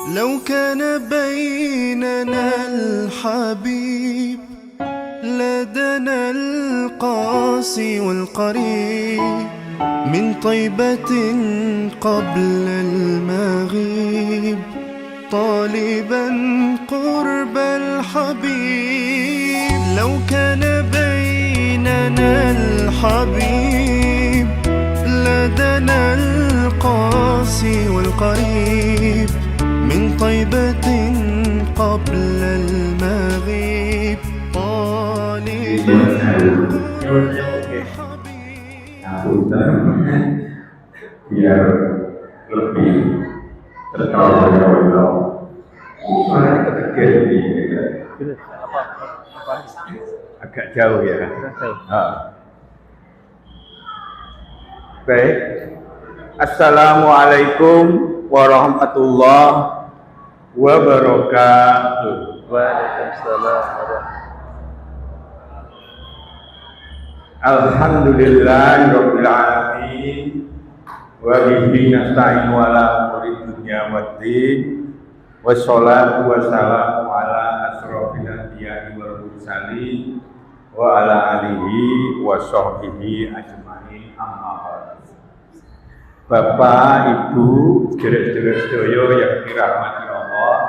لو كان بيننا الحبيب لدنا القاسي والقريب من طيبة قبل المغيب طالبا قرب الحبيب. لو كان بيننا الحبيب لدنا القاسي والقريب من طيبة قبل المغيب طالبا قرب الحبيب. biar lebih tertawa. Suara ketiga ini agak jauh ya. Baik. Assalamualaikum warahmatullahi wabarakatuh. Waalaikumsalam warahmatullahi. Alhamdulillahirabbil alamin. Wa bihi nasta'inu ala umuri dunya waddin. Wassalatu wassalamu ala asrofil anbiya'i wal mursalin wa ala alihi wa sahbihi ajmain, amma ba'd. Bapak, Ibu, sedherek-sedherek sedaya yang dirahmati Allah,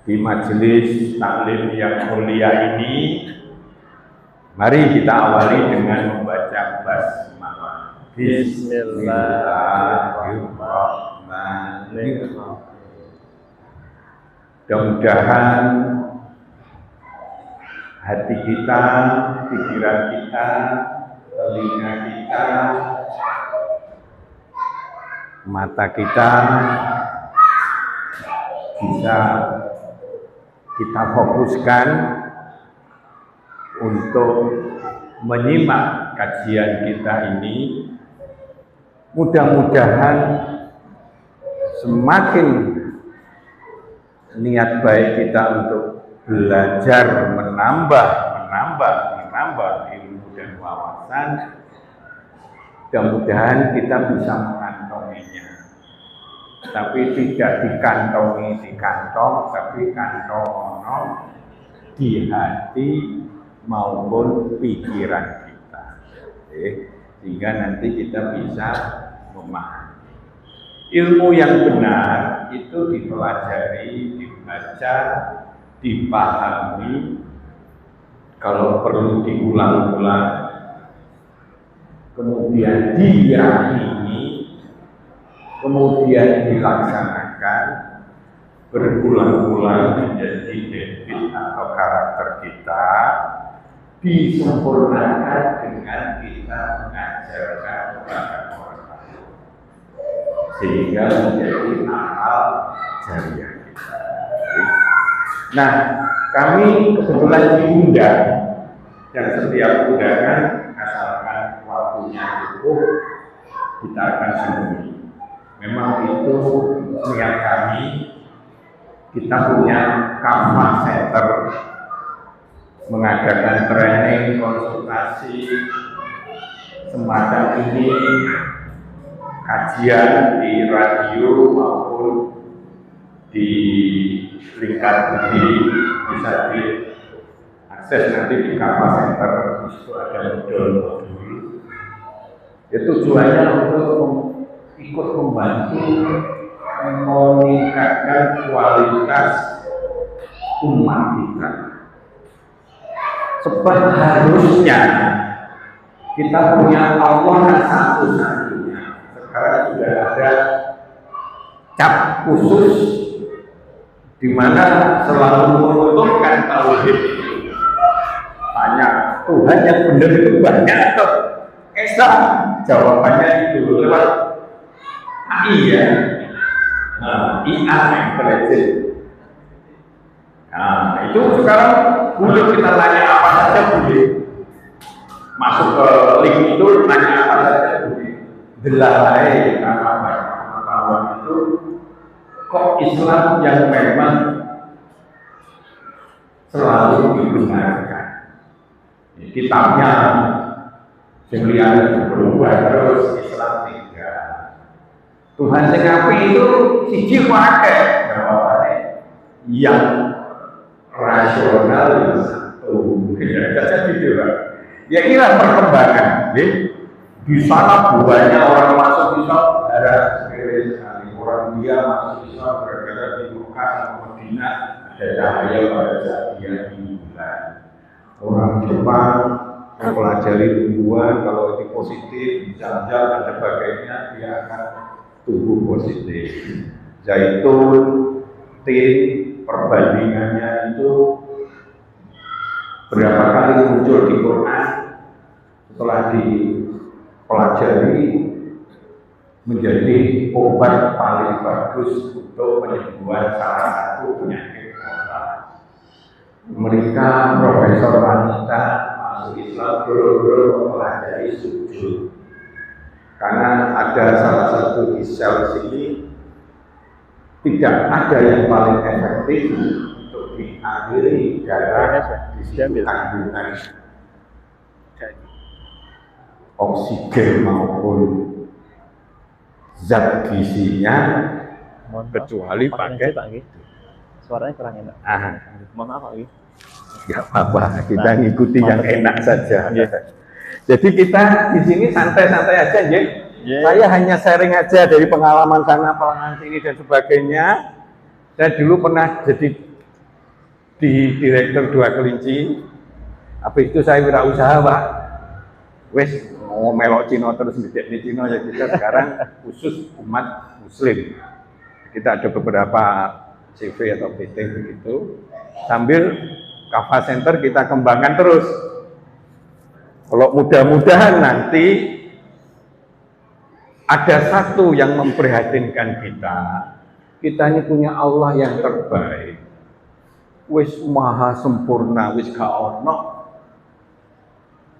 di majelis taklim yang mulia ini, mari kita awali dengan membaca basmalah. Bismillahirrahmanirrahim. Mudah-mudahan hati kita, pikiran kita, telinga kita, mata kita bisa kita fokuskan untuk menyimak kajian kita ini. Mudah-mudahan semakin niat baik kita untuk belajar menambah ilmu dan wawasan, mudah-mudahan kita bisa mengantonginya. Tapi tidak dikantongi di kantong, tapi kantong di hati maupun pikiran kita. Sehingga nanti kita bisa memahami. Ilmu yang benar itu dipelajari, dibaca, dipahami, kalau perlu diulang-ulang, kemudian diyakini, kemudian dilaksanakan, berulang-ulang menjadi habit atau karakter kita, disempurnakan dengan kita mengajarkan kepada orang lain, sehingga menjadi amal jariah kita. Nah, kami kebetulan diundang, dan setiap undangan asalkan waktunya cukup, kita akan sembunyi. Memang itu niat kami. Kita punya Kafah Center, mengadakan training, konsultasi semacam ini, kajian di radio maupun di lingkar budi, bisa diakses nanti di Kafah Center. Itu ada modul-modul. Itu tujuannya untuk ikut membantu meningkatkan kualitas umat kita. Sebab harusnya kita punya Allah yang satu-satunya. Sekarang sudah ada cap khusus di mana selalu menguntungkan tauhid. Tanya, Tuhan yang benar itu banyak atau esa? Jawabannya itu lewat AI ya. IA intelijen. Nah, itu sekarang boleh kita tanya apa saja boleh. Masuk ke link itu tanya apa saja boleh. Delahai karena banyak pengetahuan itu kok Islam yang memang selalu dibenarkan. Kitabnya yang berubah terus, Islam tidak. Tuhan sing apik itu siji wae jawabannya yang rasional itu satu. Ya, jadi gitu lah. Ya inilah perkembangan. Di sana banyak orang masuk Islam ada sekali orang dia masuk Islam gara-gara di Mekah sama Madinah ada cahaya pada saat dia di bulan. Orang Jepang mempelajari tumbuhan kalau itu positif, jalan-jalan dan sebagainya dia akan tumbuh positif. Zaitun, tin, perbandingannya itu berapa kali muncul di Quran setelah dipelajari menjadi obat paling bagus untuk penyembuhan salah satu penyakit otak. Mereka profesor wanita masuk Islam buru-buru mempelajari sujud karena ada salah satu di sel sini tidak ada yang paling efektif untuk diakhiri darah di situ kandungan oksigen maupun zat gizinya kecuali pakai suaranya kurang enak. Mohon maaf Pak. Ya apa, kita ngikuti yang enak saja. Jadi kita di sini santai-santai aja, ya. Saya hanya sharing aja dari pengalaman sana, pengalaman sini dan sebagainya. Saya dulu pernah jadi di direktur Dua Kelinci. Habis itu saya wirausaha, Pak. Wes mau melok Cina terus di Cina ya kita sekarang khusus umat Muslim. Kita ada beberapa CV atau PT begitu. Sambil Kafa Center kita kembangkan terus. Kalau mudah-mudahan nanti ada satu yang memprihatinkan kita. Kita ini punya Allah yang terbaik. Wis maha sempurna, wis gak ono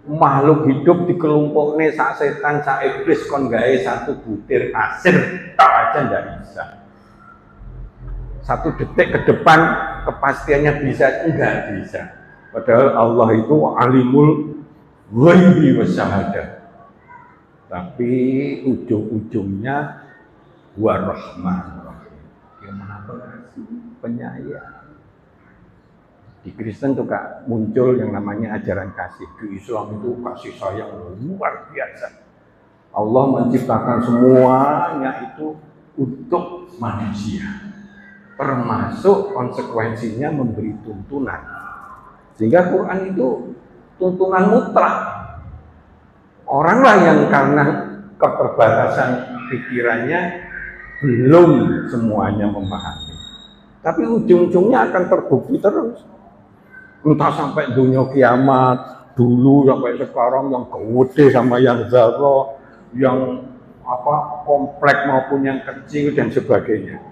makhluk hidup di kelompoknya sak setan, sak iblis kon gawe satu butir asir tak aja ndak bisa. Satu detik ke depan kepastiannya bisa enggak bisa. Padahal Allah itu alimul ghaibi wasyahadah. Tapi ujung-ujungnya warahman. Yang maha pengasih, penyayang. Di Kristen juga muncul yang namanya ajaran kasih. Di Islam itu kasih sayang luar biasa. Allah menciptakan semuanya itu untuk manusia. Termasuk konsekuensinya memberi tuntunan. Sehingga Quran itu tuntunan mutlak. Oranglah yang karena keterbatasan pikirannya belum semuanya memahami. Tapi ujung-ujungnya akan terbukti terus. Entah sampai dunia kiamat, dulu sampai sekarang yang gede sama yang zarro, yang kompleks maupun yang kecil dan sebagainya.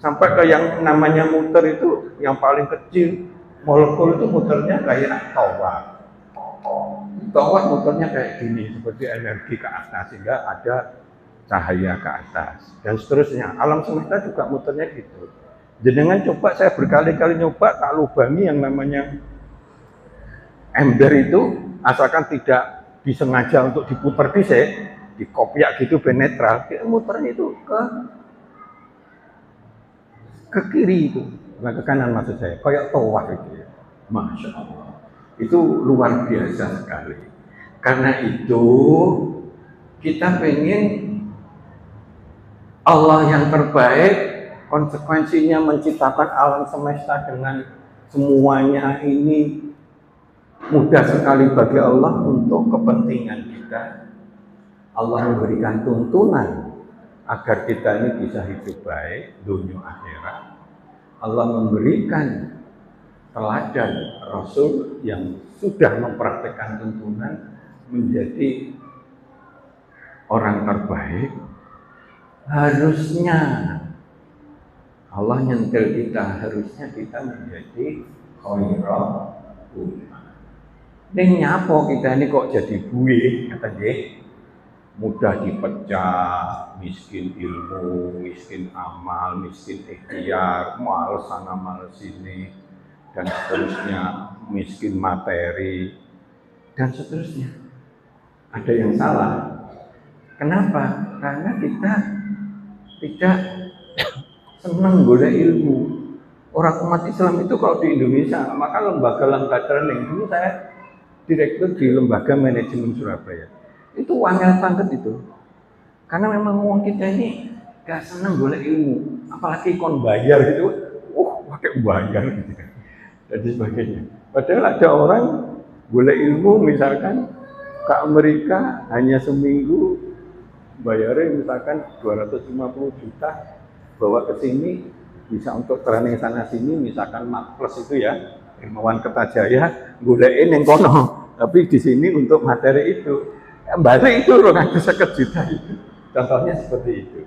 Sampai ke yang namanya muter itu yang paling kecil, molekul itu muternya kayak tower. Tower muternya kayak gini, seperti energi ke atas sehingga ada cahaya ke atas dan seterusnya. Alam semesta juga muternya gitu. Jenengan coba, saya berkali-kali nyoba tak lubangi yang namanya ember itu, asalkan tidak disengaja untuk diputar di kopiak gitu benetral, muternya itu ke kiri itu, bukan ke kanan maksud saya, kayak tower itu ya. Masya Allah, itu luar biasa sekali. Karena itu kita pengen Allah yang terbaik. Konsekuensinya menciptakan alam semesta dengan semuanya ini mudah sekali bagi Allah untuk kepentingan kita. Allah memberikan tuntunan agar kita ini bisa hidup baik dunia akhirat. Allah memberikan teladan Rasul yang sudah mempraktekkan tuntunan menjadi orang terbaik. Harusnya Allah nyentil kita, harusnya kita menjadi khairul ummah. Ning nyapo kita ini kok jadi buih, kata dia. Mudah dipecah, miskin ilmu, miskin amal, miskin ikhtiar, males sana males sini, dan seterusnya, miskin materi, dan seterusnya. Ada yang salah. Kenapa? Karena kita tidak senang golek ilmu. Orang umat Islam itu kalau di Indonesia, maka lembaga-lembaga training, dulu saya direktur di lembaga manajemen Surabaya. Itu wangel banget itu. Karena memang uang kita ini gak senang golek ilmu, apalagi kon bayar gitu. Pakai bayar gitu kan. Dan sebagainya. Padahal ada orang golek ilmu misalkan ke Amerika hanya seminggu bayarnya misalkan 250 juta, bawa ke sini bisa untuk training sana sini, misalkan Plus itu ya, Ilmawan Kertajaya, golekin yang kono, tapi di sini untuk materi itu, balik itu 250 juta itu, contohnya seperti itu.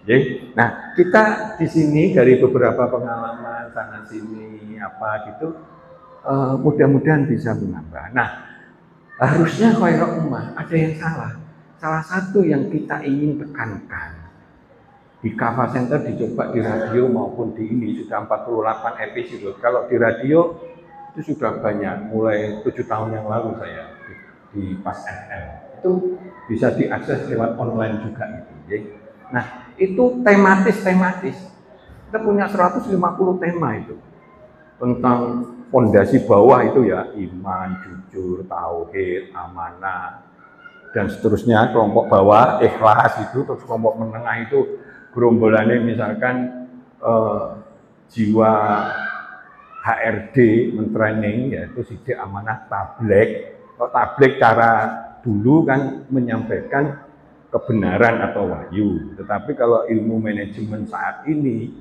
Jadi, nah kita di sini dari beberapa pengalaman sana sini apa gitu, mudah-mudahan bisa menambah. Nah, harusnya khairul ummah ada yang salah. Salah satu yang kita ingin tekankan. Di Kava Center dicoba di radio maupun di ini sudah 48 episode. Kalau di radio itu sudah banyak, mulai 7 tahun yang lalu saya di Pas FM. Itu bisa diakses lewat online juga gitu. Ya. Nah, itu tematis. Kita punya 150 tema itu. Tentang fondasi bawah itu ya, iman, jujur, tauhid, amanah, dan seterusnya. Kelompok bawah, ikhlas itu, terus kelompok menengah itu gerombolannya misalkan jiwa HRD mentraining, yaitu sidik amanah tabligh. Kalau tabligh cara dulu kan menyampaikan kebenaran atau wahyu, tetapi kalau ilmu manajemen saat ini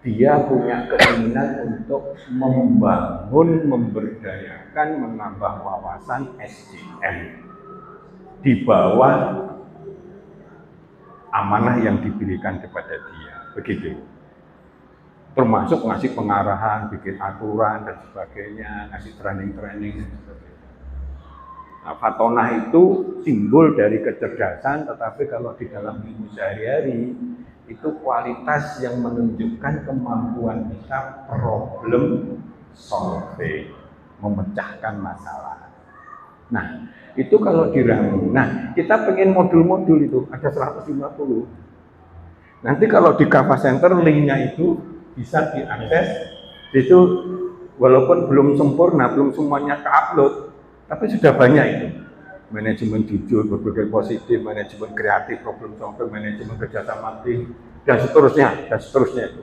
dia punya keinginan untuk membangun, memberdayakan, menambah wawasan SDM di bawah amanah yang diberikan kepada dia, begitu. Termasuk ngasih pengarahan, bikin aturan dan sebagainya, ngasih training dan sebagainya. Nah, Fatonah itu simbol dari kecerdasan, tetapi kalau di dalam ilmu sehari-hari itu kualitas yang menunjukkan kemampuan kita problem solving, memecahkan masalah. Nah, itu kalau diramu. Nah, kita pengen modul-modul itu ada 150. Nanti kalau di Kava Center linknya itu bisa diakses. Itu walaupun belum sempurna, belum semuanya ke-upload, tapi sudah banyak itu. Manajemen jujur, berpikir positif, manajemen kreatif, problem solving, manajemen kerjasama tim, dan seterusnya itu.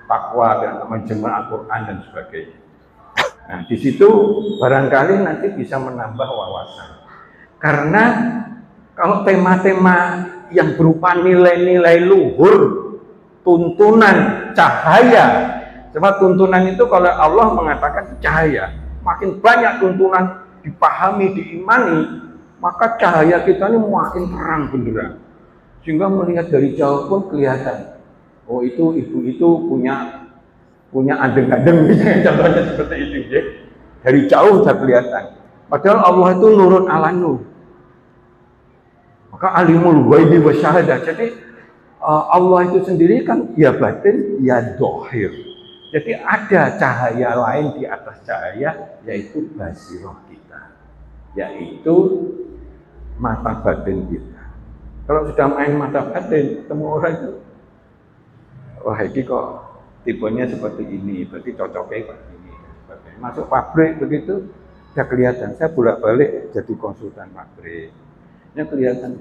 Takwa dan manajemen Al-Quran dan sebagainya. Nah, di situ barangkali nanti bisa menambah wawasan. Karena kalau tema-tema yang berupa nilai-nilai luhur, tuntunan, cahaya, sebab tuntunan itu kalau Allah mengatakan cahaya, makin banyak tuntunan dipahami, diimani, maka cahaya kita ini makin terang benderang. Sehingga melihat dari jauh pun kelihatan, oh itu ibu itu punya adeng-adeng, misalnya contohnya seperti itu ya. Dari jauh sudah kelihatan. Padahal Allah itu nurun ala nur. Maka alimul ghaibi wa syahadah. Jadi Allah itu sendiri kan ya batin, ya dohir. Jadi ada cahaya lain di atas cahaya, yaitu basiroh kita, yaitu mata batin kita. Kalau sudah main mata batin, ketemu orang itu, wah ini kok tipenya seperti ini, berarti cocoknya seperti ini. Masuk pabrik begitu, sudah kelihatan. Saya bolak-balik jadi konsultan pabrik. Ini kelihatan.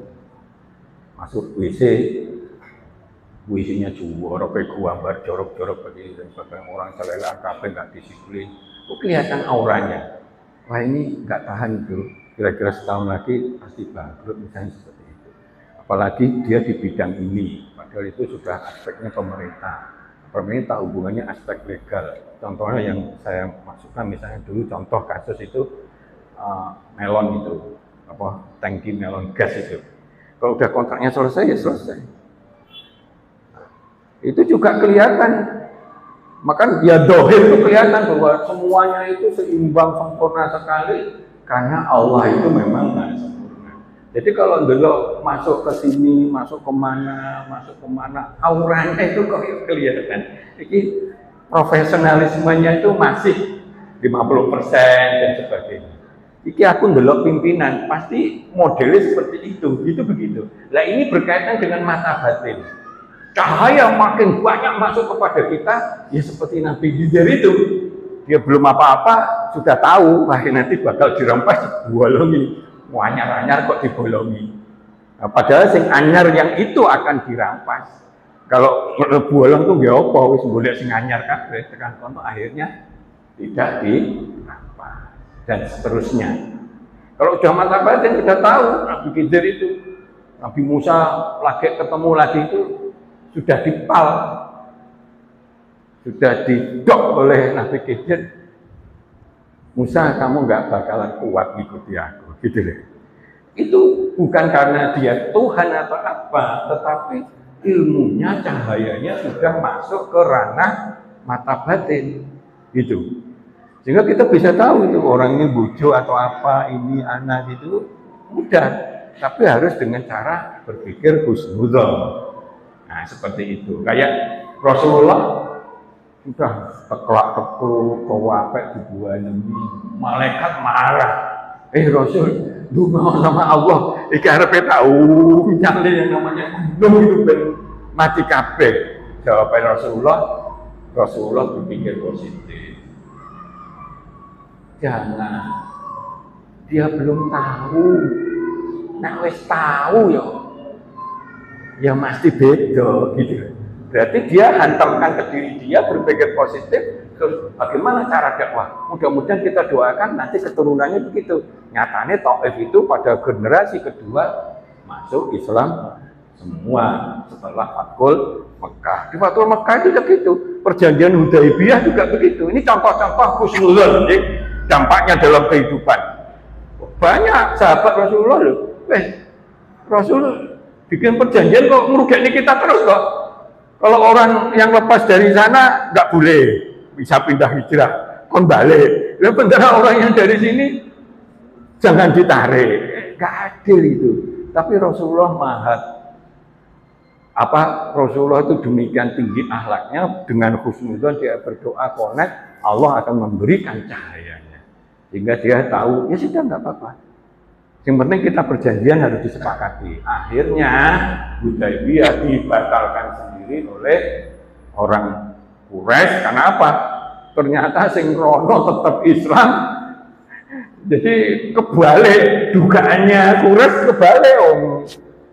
Masuk WC-nya juara, gambar jorok-jorok begini dan sebagainya. Orang selera kabeh nggak disiplin. Kelihatan auranya. Wah ini nggak tahan itu. Kira-kira setahun lagi pasti bangkrut misalnya seperti itu. Apalagi dia di bidang ini. Padahal itu sudah aspeknya pemerintah. Pemerintah hubungannya aspek legal. Contohnya yang saya masukkan misalnya dulu contoh kasus itu melon itu, tangki melon gas itu. Kalau udah kontraknya selesai ya selesai. Itu juga kelihatan. Maka ya dohir itu kelihatan bahwa semuanya itu seimbang sempurna sekali karena Allah itu memang nggak sempurna. Jadi kalau dulu masuk ke sini, masuk kemana, auranya itu kok kelihatan. Jadi profesionalismenya itu masih 50% dan sebagainya. Iki aku ndelok pimpinan, pasti modelnya seperti itu, begitu. Nah ini berkaitan dengan mata batin. cahaya makin banyak masuk kepada kita, ya seperti Nabi Khidir itu. Dia belum apa-apa, sudah tahu, wah nanti bakal dirampas, dibolongi. Mau anyar-anyar kok dibolongi. Nah, padahal sing anyar yang itu akan dirampas. Kalau bolong tuh ya apa, wis golek sing anyar kabeh, tekan kono akhirnya tidak dirampas dan seterusnya. Kalau udah mata batin sudah tahu Nabi Khidir itu, Nabi Musa lagi ketemu lagi itu sudah dipal, sudah didok oleh Nabi Khidir. Musa, kamu nggak bakalan kuat ngikuti aku, gitu deh. Itu bukan karena dia Tuhan atau apa, tetapi ilmunya, cahayanya sudah masuk ke ranah mata batin, gitu. Sehingga kita bisa tahu itu orang ini bojo atau apa, ini anak itu mudah, tapi harus dengan cara berpikir husnudzon. Nah, seperti itu. Kayak Rasulullah sudah teklak-tekluk, kewapek dibuat Nabi, malaikat marah. Rasul, dungo sama Allah, iki arepe tahu nyale yang namanya gunung itu ben mati kabeh. Jawaban Rasulullah berpikir positif. Jangan, dia belum tahu. Nah wis tahu ya mesti beda gitu. Berarti dia hantamkan ke diri dia, berpikir positif, terus bagaimana cara dakwah? Mudah-mudahan kita doakan nanti keturunannya begitu. Nyatanya Taif itu pada generasi kedua masuk Islam semua setelah Fathul Mekah. Di Fathul Mekah itu begitu. Perjanjian Hudaibiyah juga begitu. Ini contoh-contoh husnudzon, dampaknya dalam kehidupan. Banyak sahabat Rasulullah loh. Rasul bikin perjanjian kok ngerugiin kita terus kok. Kalau orang yang lepas dari sana nggak boleh, bisa pindah hijrah, kon balik. Ya bener orang yang dari sini jangan ditarik, nggak adil itu. Tapi Rasulullah Rasulullah itu demikian tinggi akhlaknya, dengan husnudzon dia berdoa connect, Allah akan memberikan cahayanya. Sehingga dia tahu, ya sudah nggak apa-apa. Yang penting kita perjanjian harus disepakati. Akhirnya Hudaibiyah dibatalkan sendiri oleh orang Quraisy. Karena apa? Ternyata sing rono tetap Islam. Jadi kebalik dugaannya Quraisy, kebalik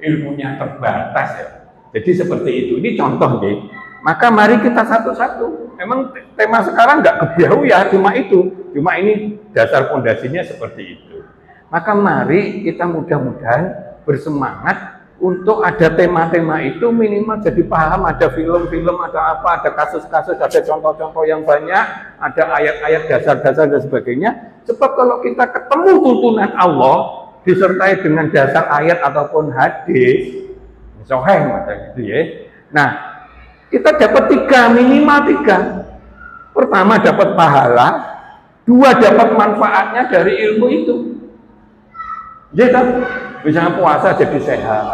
ilmunya terbatas ya. Jadi seperti itu. Ini contoh deh. Maka mari kita satu-satu. Memang tema sekarang nggak kebiau ya, cuma itu. Cuma ini dasar fondasinya seperti itu. Maka mari kita mudah-mudahan bersemangat untuk ada tema-tema itu minimal jadi paham, ada film-film, ada apa, ada kasus-kasus, ada contoh-contoh yang banyak, ada ayat-ayat dasar-dasar dan sebagainya. Sebab kalau kita ketemu tuntunan Allah disertai dengan dasar ayat ataupun hadis, sahih macam gitu ya. Nah, kita dapat minimal tiga. Pertama dapat pahala, dua dapat manfaatnya dari ilmu itu. Jadi misalnya puasa jadi sehat.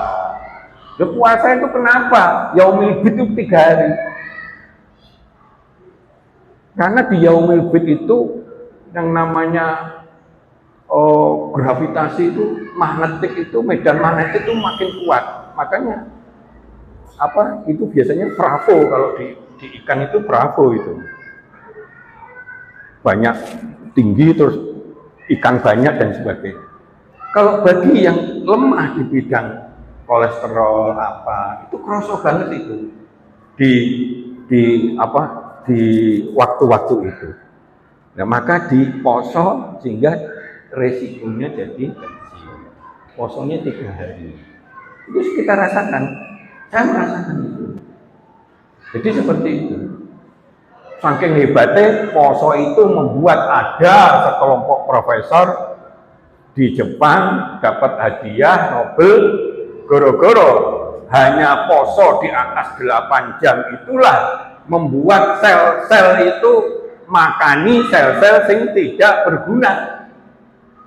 Ya, puasa itu kenapa? Yaumil Bid itu 3 hari. Karena di Yaumil Bid itu yang namanya gravitasi itu, magnetik itu, medan magnetik itu makin kuat. Makanya itu biasanya bravo, kalau di ikan itu bravo itu. Banyak tinggi terus ikan banyak dan sebagainya. Kalau bagi yang lemah di bidang kolesterol itu kerasa banget itu di waktu-waktu itu. Nah, maka diposo sehingga resikonya jadi kecil. Posonya 3 hari. Itu kita rasakan. Saya merasakan itu. Jadi seperti itu. Saking hebatnya poso itu membuat ada sekelompok profesor di Jepang dapat hadiah Nobel goro-goro hanya poso di atas 8 jam itulah membuat sel-sel itu makani sel-sel sing tidak berguna.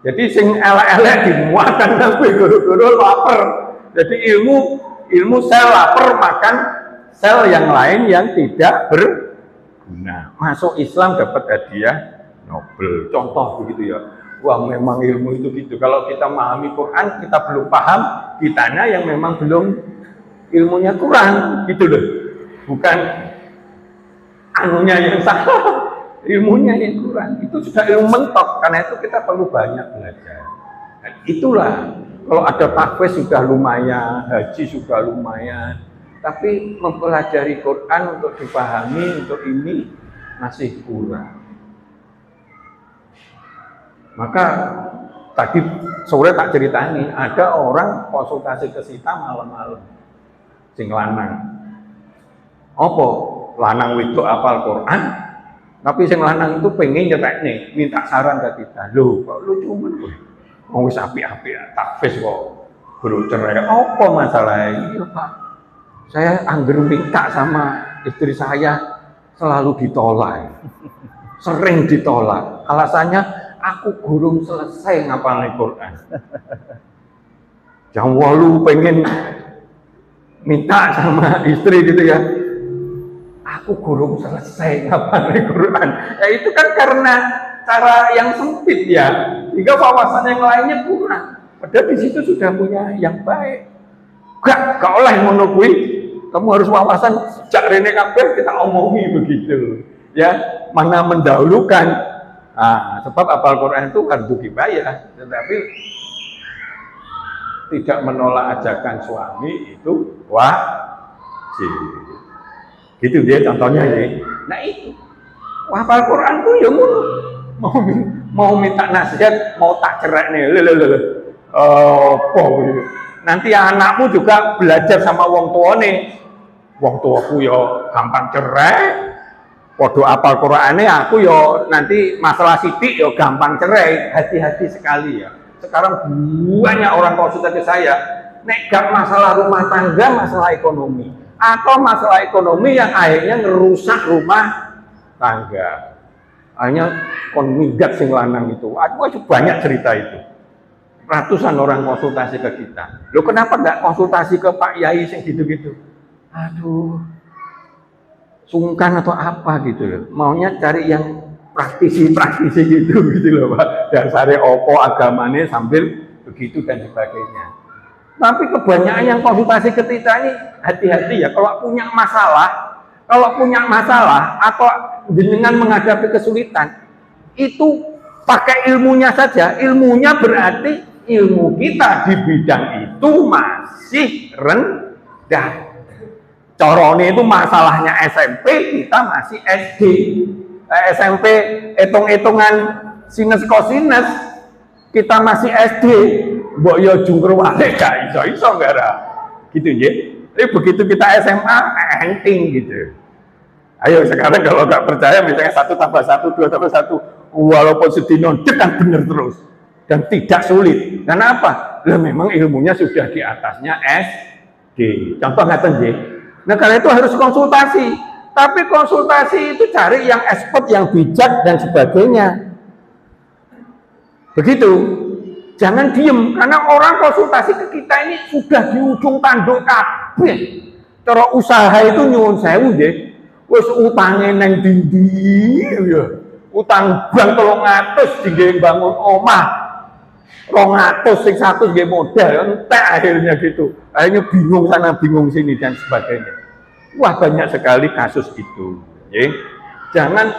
Jadi sing elek-elek dimuatkan sampai goro-goro lapar. Jadi ilmu sel lapar makan sel yang lain yang tidak berguna. Masuk Islam dapat hadiah Nobel. Contoh begitu ya. Wah, memang ilmu itu gitu. Kalau kita memahami Quran, kita belum paham, kitanya yang memang belum ilmunya kurang, gitu loh. bukan anunya yang salah, ilmunya yang kurang. Itu sudah ilmu mentok, karena itu kita perlu banyak belajar. Dan itulah, kalau ada tahfiz sudah lumayan, haji sudah lumayan, tapi mempelajari Quran untuk dipahami, untuk ini masih kurang. Maka tadi sore tak ceritani, ada orang konsultasi ke kita malam-malam, sing lanang. Apa? Lanang wedok apal Quran, tapi sing lanang itu pengen nyetek nih, minta saran ke kita. Loh, kok lu cuman mau wis apik-apik tahfiz kok belum cerai. Apa masalahnya? Iya, Pak. Saya angger minta sama istri saya selalu ditolak. Sering ditolak. Alasannya aku gurung selesai ngapalin Quran. Jam 8 pengen minta sama istri gitu ya. Aku gurung selesai ngapalin Quran. Ya itu kan karena cara yang sempit ya. Hingga wawasan yang lainnya kurang. Padahal di situ sudah punya yang baik. Gak oleh ngono kuwi. Kamu harus wawasan sejak rene kabeh kita omongi begitu. Ya, mana mendahulukan. Nah, sebab hafal Quran itu fardu kifayah, tetapi tidak menolak ajakan suami itu wajib. Gitu dia contohnya ya. Nah itu, hafal Quran tuh ya mau minta nasihat, mau tak cerai nih, nanti anakmu juga belajar sama wong tuane. Wong tuaku ya gampang cerai. Podo apal Qur'ane aku ya nanti masalah sidik ya gampang cerai. Hati-hati sekali ya. Sekarang banyak orang konsultasi saya, nek gak masalah rumah tangga, masalah ekonomi, atau masalah ekonomi yang akhirnya ngerusak rumah tangga. Hanya kon minggat sing lanang itu. Aku banyak cerita itu. Ratusan orang konsultasi ke kita. Loh kenapa enggak konsultasi ke Pak Yai sing gitu-gitu? Aduh, sungkan atau apa gitu loh. Maunya cari yang praktisi gitu loh Pak. Dasare opo agamanya sambil begitu dan sebagainya. Tapi kebanyakan yang konsultasi ke kita ini hati-hati ya. Kalau punya masalah atau dengan menghadapi kesulitan, itu pakai ilmunya saja. Ilmunya berarti ilmu kita di bidang itu masih rendah. Corone itu masalahnya SMP, kita masih SD. SMP hitung-hitungan sinus kosinus, kita masih SD. Mbok yo jungkir balik gak iso gara. Gitu ya. Tapi begitu kita SMA enting gitu. Ayo sekarang kalau nggak percaya misalnya 1 tambah 1, 2 tambah 1, walaupun sedino kan bener terus dan tidak sulit. Karena apa? Lah memang ilmunya sudah di atasnya SD. Contoh ngaten nggih. Nah karena itu harus konsultasi. Tapi konsultasi itu cari yang expert, yang bijak dan sebagainya. Begitu. Jangan diem karena orang konsultasi ke kita ini sudah di ujung tanduk kabeh. Cara usaha itu nyuwun sewu nggih. Wis utange nang dindi ya. Utang bank 300 dinggo bangun omah. 200 sing 100 nggih modal entek akhirnya gitu. Akhirnya bingung sana bingung sini dan sebagainya. Wah banyak sekali kasus itu. Ya. Jangan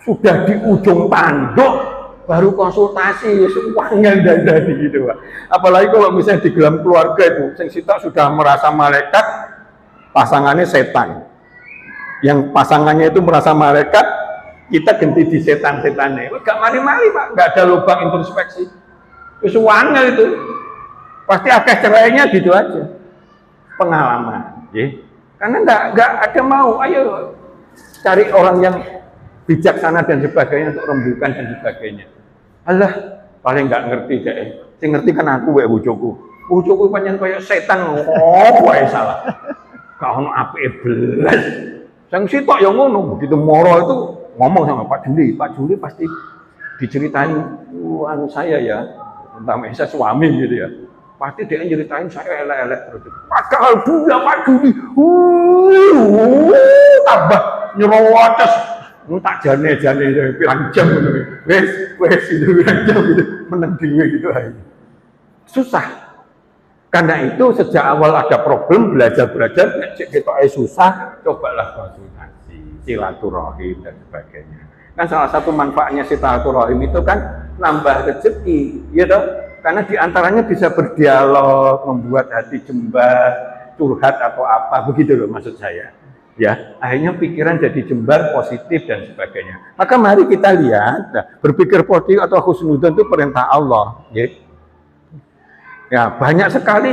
sudah di ujung tanduk baru konsultasi uangnya dari gitu Pak. Apalagi kalau misalnya di dalam keluarga itu sing sitok sudah merasa malaikat, pasangannya setan. Yang pasangannya itu merasa malaikat, kita ganti di setan-setannya. Gak mari-mari Pak, gak ada lubang introspeksi. Kesuwannya itu pasti akeh cerainya gitu aja. Pengalaman, ya. Karena nggak ada mau. Ayo cari orang yang bijaksana dan sebagainya untuk rembukan dan sebagainya. Alah, paling nggak ngerti deh. Sing ngerti kan aku wae bojoku. Bojoku pancen kaya setan. Oh, wae salah. Gak ono apike belas. Sang sitok ya ngono, begitu moro itu ngomong sama Pak Juli pasti diceritain anu saya ya. Entah saya suami gitu ya. Pasti dia nyeritain saya elek-elek terus. Padahal dia Pak Juli. Tambah nyerocos. Tak jane-jane pirang jam gitu. Wes itu pirang jam gitu meneng dhewe gitu aja. Susah. Karena itu sejak awal ada problem belajar kita susah, cobalah konsultasi, silaturahim dan sebagainya. Kan salah satu manfaatnya silaturahim itu kan nambah rezeki, ya toh? Karena diantaranya bisa berdialog, membuat hati jembar, curhat atau apa, begitu loh maksud saya. Ya, akhirnya pikiran jadi jembar, positif dan sebagainya. Maka mari kita lihat, berpikir positif atau husnudzon itu perintah Allah. Ya, banyak sekali,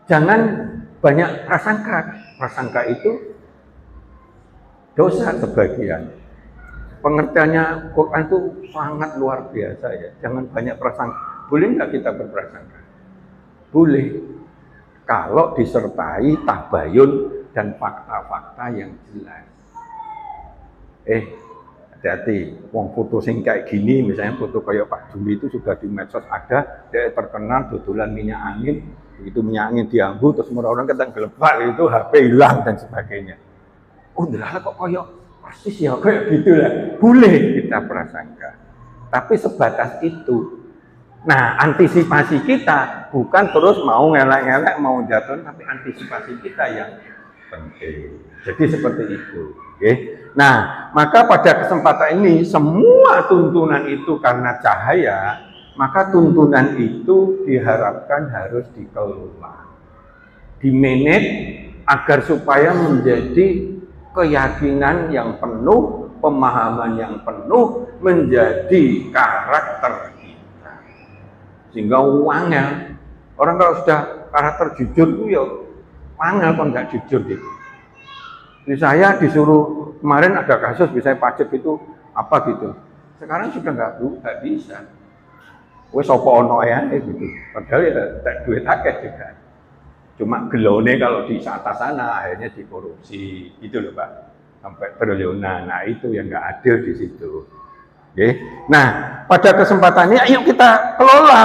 jangan banyak prasangka. Prasangka itu dosa sebagian. Pengertiannya Quran itu sangat luar biasa ya. Jangan banyak prasangka. Boleh nggak kita berprasangka? Boleh. Kalau disertai tabayun dan fakta-fakta yang jelas. Hati-hati, wong foto sing kayak gini, misalnya foto kayak Pak Juli itu sudah di medsos ada, dia terkenal dodolan minyak angin, begitu minyak angin diambu, terus orang-orang ketang gelepak itu HP hilang dan sebagainya. Oh, adalah kok kayak persis ya, kayak gitu lah. Boleh kita prasangka, tapi sebatas itu. Nah, antisipasi kita bukan terus mau ngelak-ngelak, mau jatuh, tapi antisipasi kita yang penting. Jadi seperti itu. Okay? Nah, maka pada kesempatan ini semua tuntunan itu karena cahaya, maka tuntunan itu diharapkan harus dikelola, dimanage agar supaya menjadi keyakinan yang penuh, pemahaman yang penuh, menjadi karakter kita. Sehingga uangnya, orang kalau sudah karakter jujur itu ya angel kok nggak jujur gitu. Jadi saya disuruh kemarin ada kasus bisa pajak itu apa gitu. Sekarang sudah nggak bisa. Wes sopo ono ya gitu. Padahal ya tak duit akeh juga. Cuma gelone kalau di atas sana akhirnya dikorupsi gitu loh Pak. Sampai triliunan. Nah itu yang nggak adil di situ. Oke. Nah pada kesempatan ini ayo kita kelola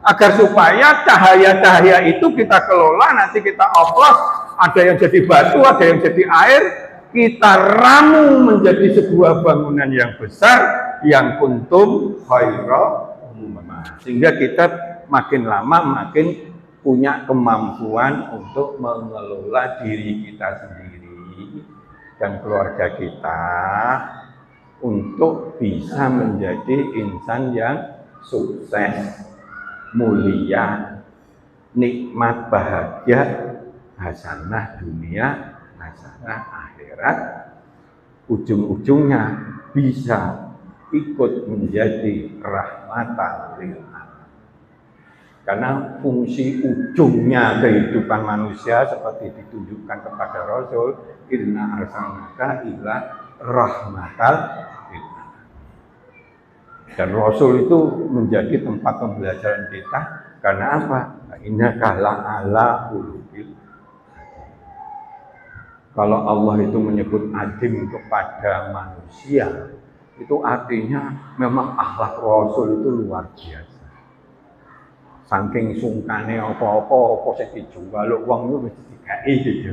agar supaya cahaya-cahaya itu kita kelola, nanti kita oplos. Ada yang jadi batu, ada yang jadi air, kita ramu menjadi sebuah bangunan yang besar, yang kuntum khaira ummah. Sehingga kita makin lama makin punya kemampuan untuk mengelola diri kita sendiri dan keluarga kita untuk bisa menjadi insan yang sukses, mulia, nikmat, bahagia, hasanah dunia, hasanah akhirat, ujung-ujungnya bisa ikut menjadi rahmatan lil alamin. Karena fungsi ujungnya kehidupan manusia seperti ditunjukkan kepada Rasul, inna arsalnaka ila rahmatal lil alamin. Dan Rasul itu menjadi tempat pembelajaran kita karena apa? Innaka la'ala ulubil. Kalau Allah itu menyebut adim kepada manusia, itu artinya memang akhlak Rasul itu luar biasa. Saking sungkane apa-apa sing dijual uang itu mesti dikai gitu.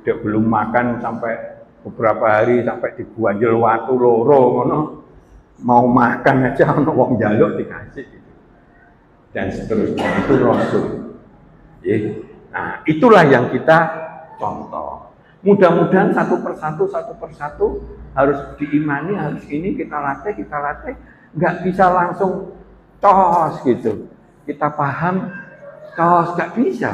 Dia belum makan sampai beberapa hari sampai dibuanjel watu loro ngono. Mau makan aja ono wong njaluk dikasih gitu. Dan seterusnya itu Rasul. Nah, itulah yang kita contoh. Mudah-mudahan satu persatu harus diimani, harus ini kita latih, nggak bisa langsung tos gitu. Kita paham tos nggak bisa.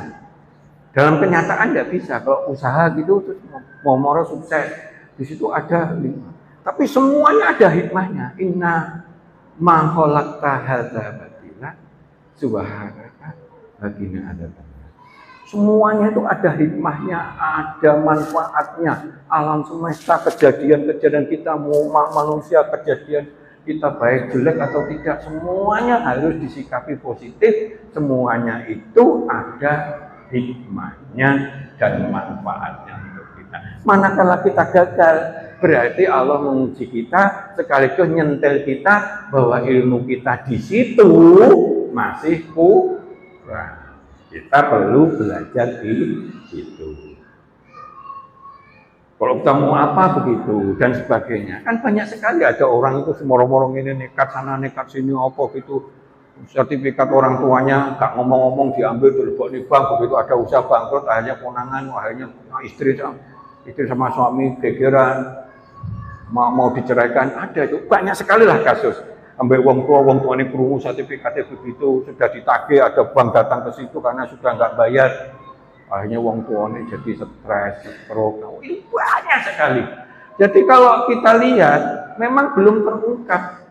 Dalam kenyataan nggak bisa. Kalau usaha gitu terus mau sukses, di situ ada 5. Tapi semuanya ada hikmahnya. Inna ma khalaqta hadza batila subhanaka bagina ada. Semuanya itu ada hikmahnya, ada manfaatnya. Alam semesta, kejadian-kejadian kita, manusia, kejadian kita baik jelek atau tidak, semuanya harus disikapi positif. Semuanya itu ada hikmahnya dan manfaatnya untuk kita. Manakala kita gagal, berarti Allah menguji kita, sekaligus nyentel kita bahwa ilmu kita di situ masih kurang. Kita perlu belajar di situ. Kalau kita mau apa begitu dan sebagainya. Kan banyak sekali ada orang itu semorong-morong ini nekat sana nekat sini apa gitu. sertifikat orang tuanya nggak ngomong-ngomong diambil dilebok di bank, begitu ada usaha bangkrut akhirnya ponangan, akhirnya istri sama suami gegeran mau diceraikan, ada itu banyak sekali lah kasus. Ambil wong tua ini kerungu sertifikatnya begitu, sudah ditagih, ada bank datang ke situ karena sudah nggak bayar, akhirnya wong tua ini jadi stres, stroke. Nah, ini banyak sekali. Jadi kalau kita lihat memang belum terungkap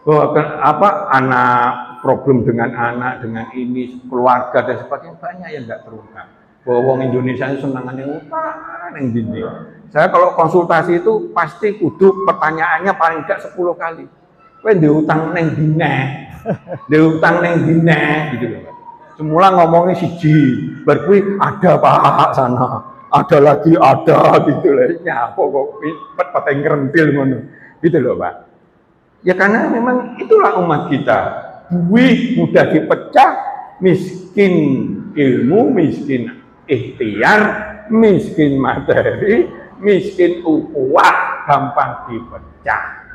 bahwa anak problem dengan anak, dengan ini keluarga dan sebagainya banyak yang nggak terungkap. Bahwa wong Indonesia itu senangannya utang yang dindi. Saya kalau konsultasi itu pasti kudu pertanyaannya paling tidak 10 kali. Kowe diutang neng dine, diutang neng dine gitu loh. Semula ngomongnya siji, berkuwi ada Pak sana, ada lagi ada gitu loh. Ya kok peteng ngerentil ngono. Gitu loh, Pak. Ya karena memang itulah umat kita. Duit mudah dipecah, miskin ilmu, miskin ikhtiar, miskin materi, miskin ukhuwah gampang dipecah.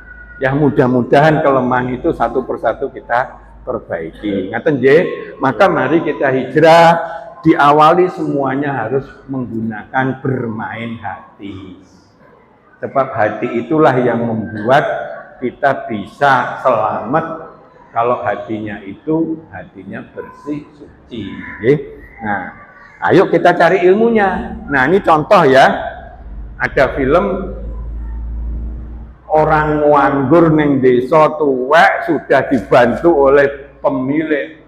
Ya mudah-mudahan kelemahan itu satu persatu kita perbaiki. Ngaten nggih, maka mari kita hijrah, diawali semuanya harus menggunakan bermain hati. Sebab hati itulah yang membuat kita bisa selamat kalau hatinya bersih, suci. Nah, ayo kita cari ilmunya. Nah, ini contoh ya. Ada film orang nganggur ning desa tuwek sudah dibantu oleh pemilik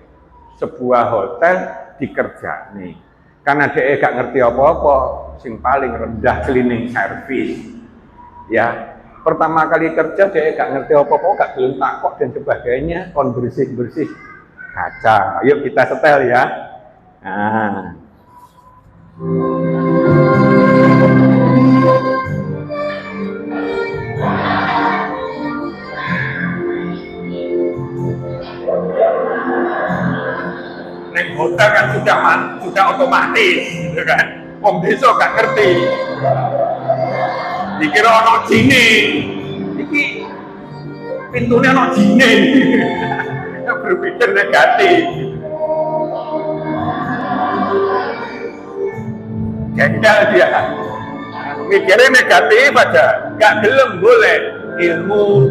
sebuah hotel dikerjani. Karena dia gak ngerti apa-apa, sing paling rendah cleaning service. Ya. Pertama kali kerja dia gak ngerti apa-apa, gak belum takok dan sebagainya, kon bersih-bersih kaca. Yuk kita setel ya. Nah. Neng hotel kan sudah otomatis, gitu kan? Wong desa gak ngerti. Dikira ono jine, iki pintunya ono jine, berpikir negatif. Jengkel dia, mikirnya negatif aja, gak gelem boleh ilmu.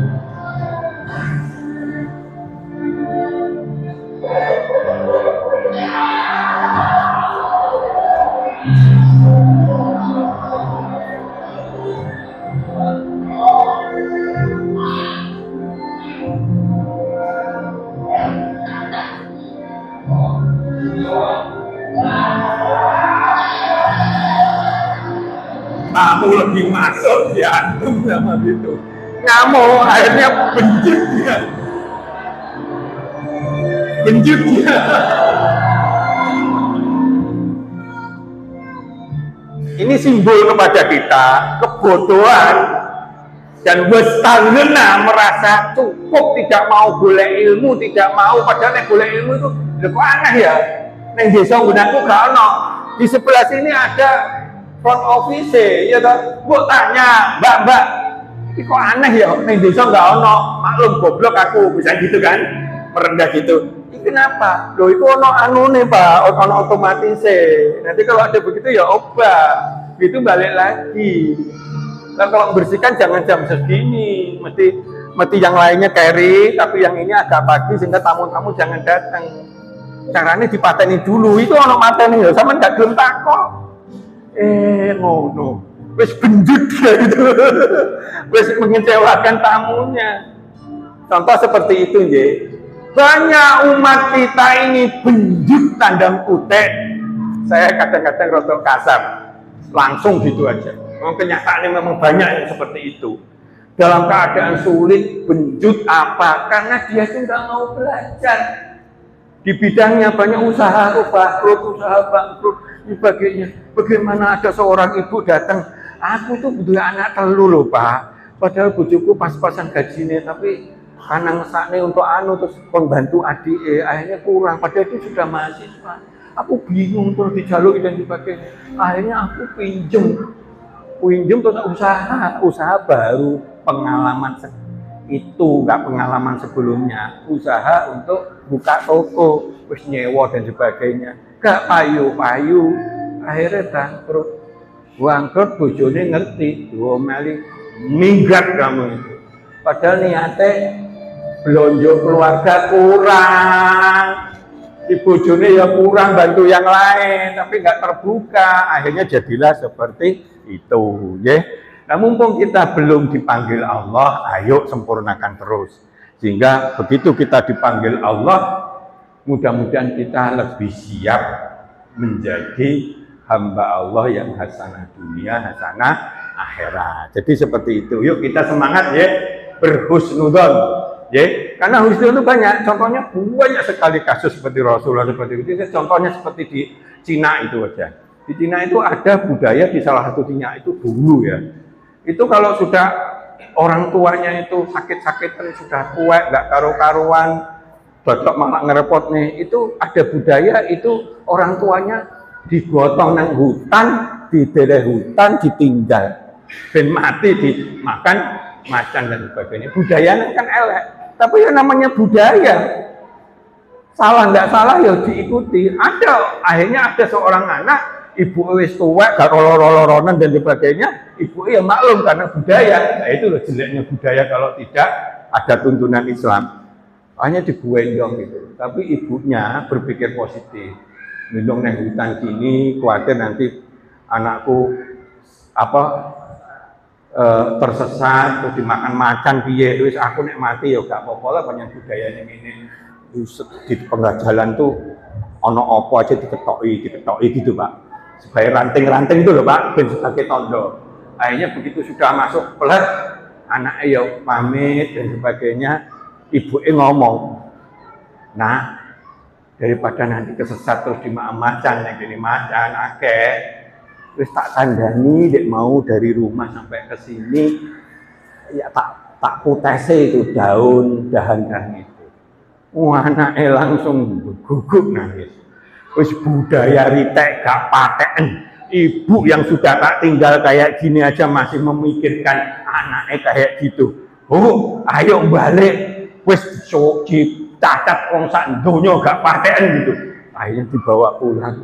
Kamu lebih masuk diantum sama itu. Ngamuk akhirnya benjut dia. Benjut dia. Ini simbol kepada kita kebodohan dan wastangena merasa cukup, tidak mau boleh ilmu, tidak mau, padahal yang boleh ilmu itu lebih aneh ya. Neng desa gunaku gak ono. Di sebelah sini ada front office, ya toh. Mbok tanya, Mbak, ini kok aneh ya, neng desa nggak ono, maklum goblok aku, bisa gitu kan, merendah gitu. Ini kenapa? Loh itu ono anu nih Pak, ono otomatis. Nanti kalau ada begitu ya obah, itu balik lagi. Nah, kalau bersihkan jangan jam segini, mesti yang lainnya carry, tapi yang ini agak pagi sehingga tamu-tamu jangan datang. Caranya dipateni dulu, itu ono mateni ya, sama nggak belum takok. Ngono, wes benjut gitu, wes mengecewakan tamunya. Contoh seperti itu, ya. Banyak umat kita ini benjut tandang kutip. Saya kadang-kadang rotok kasar, langsung gitu aja. Kenyataannya memang banyak yang seperti itu. Dalam keadaan sulit, benjut apa? Karena dia itu nggak mau belajar. Di bidangnya banyak usaha bangkrut, sebagainya. Bagaimana ada seorang ibu datang, aku tuh butuh anak telu loh Pak. Padahal bojoku pas-pasan gajinya, tapi karena ngesakne untuk anu terus membantu adik, akhirnya kurang. Padahal itu sudah mahasiswa. Aku bingung terus dijaluk dan sebagainya. Akhirnya aku pinjem terus usaha baru pengalaman itu nggak pengalaman sebelumnya, usaha untuk buka toko, wis nyewa dan sebagainya, gak payu-payu, akhirnya bangkrut. Bangkrut bojone ngerti, diomeli minggat kamu itu. Padahal niatnya belanja keluarga kurang, si bojone ya kurang bantu yang lain, tapi nggak terbuka, akhirnya jadilah seperti itu, ya. Nah, mumpung kita belum dipanggil Allah, ayo sempurnakan terus. Sehingga begitu kita dipanggil Allah, mudah-mudahan kita lebih siap menjadi hamba Allah yang hasanah dunia, hasanah akhirat. Jadi seperti itu. Yuk kita semangat ya, berhusnudzon. Ya, karena husnuzon itu banyak. Contohnya banyak sekali kasus seperti Rasulullah seperti itu. Contohnya seperti di Cina itu aja. Di Cina itu ada budaya di salah satu Cina itu dulu ya. Itu kalau sudah orang tuanya itu sakit-sakitan, sudah tua, nggak karu-karuan, batok malah ngerepot nih, itu ada budaya itu orang tuanya digotong nang hutan, di daerah hutan ditinggal, dan mati dimakan macan dan sebagainya. Budayanya kan elek, tapi yang namanya budaya, salah nggak salah ya diikuti. Akhirnya ada seorang anak, ibu wis tua, gak rolor-roloran dan sebagainya, ibu ya maklum karena budaya. Nah itu loh jeleknya budaya kalau tidak ada tuntunan Islam. Hanya dibuendong gitu. Tapi ibunya berpikir positif. Minum neng hutan gini, khawatir nanti anakku tersesat, terus dimakan macan piye, wis aku nek mati ya gak apa-apa lah, banyak budayanya ini. Di tengah jalan tuh ono opo aja diketoki gitu Pak. Supaya ranting-ranting itu loh Pak, ben sebagai tondo. Akhirnya begitu sudah masuk pelet, anaknya ya pamit dan sebagainya, ibunya ngomong, nah daripada nanti kesesat terus dimakan macan, yang gini macan, akeh, terus tak kandani, dek mau dari rumah sampai ke sini, ya tak putese itu dahan itu. Anaknya langsung gugup nangis. Wis budaya ritek gak paten. Ibu yang sudah tak tinggal kayak gini aja masih memikirkan anaknya kayak gitu. Oh, ayo balik. Wis dicatat wong sak donya gak paten gitu. Akhirnya dibawa pulang.